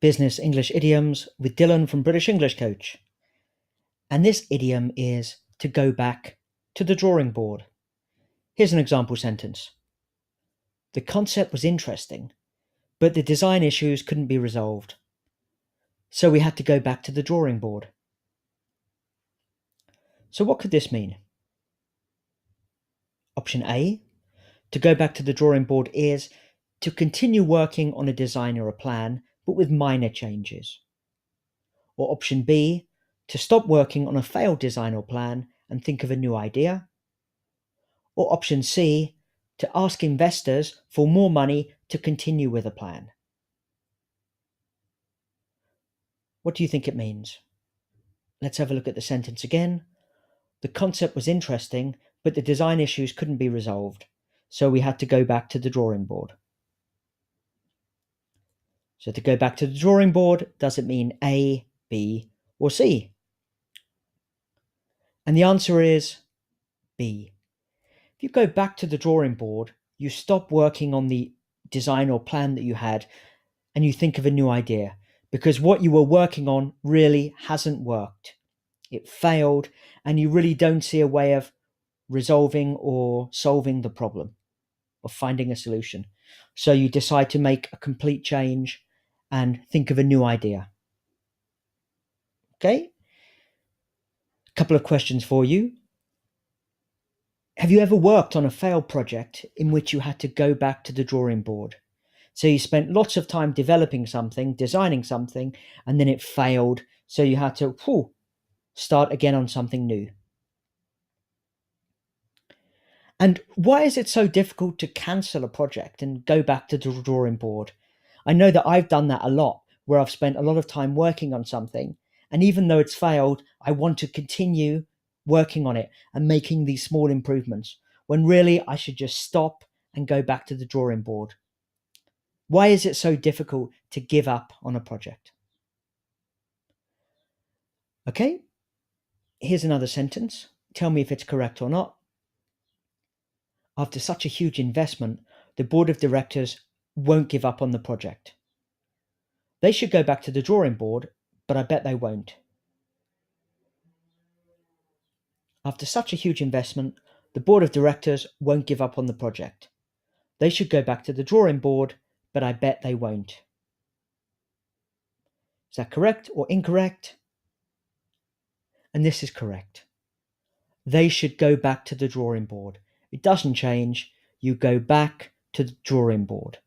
Business English Idioms with Dylan from British English Coach. And this idiom is to go back to the drawing board. Here's an example sentence. The concept was interesting, but the design issues couldn't be resolved. So we had to go back to the drawing board. So what could this mean? Option A, to go back to the drawing board is to continue working on a design or a plan, but with minor changes. Or option B, to stop working on a failed design or plan and think of a new idea. Or option C, to ask investors for more money to continue with a plan. What do you think it means? Let's have a look at the sentence again. The concept was interesting, but the design issues couldn't be resolved, so we had to go back to the drawing board. So to go back to the drawing board, does it mean A, B, or C? And the answer is B. If you go back to the drawing board, you stop working on the design or plan that you had and you think of a new idea, because what you were working on really hasn't worked. It failed, and you really don't see a way of resolving or solving the problem or finding a solution. So you decide to make a complete change and think of a new idea. Okay? A couple of questions for you. Have you ever worked on a failed project in which you had to go back to the drawing board? So you spent lots of time developing something, designing something, and then it failed. So you had to start again on something new. And why is it so difficult to cancel a project and go back to the drawing board? I know that I've done that a lot, where I've spent a lot of time working on something, and even though it's failed, I want to continue working on it and making these small improvements, when really I should just stop and go back to the drawing board. Why is it so difficult to give up on a project? Okay, here's another sentence. Tell me if it's correct or not. After such a huge investment, the board of directors won't give up on the project. They should go back to the drawing board, but I bet they won't. After such a huge investment, the board of directors won't give up on the project. They should go back to the drawing board, but I bet they won't. Is that correct or incorrect? And this is correct. They should go back to the drawing board. It doesn't change. You go back to the drawing board.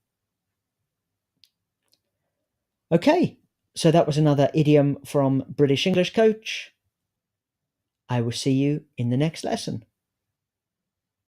Okay, so that was another idiom from British English Coach. I will see you in the next lesson.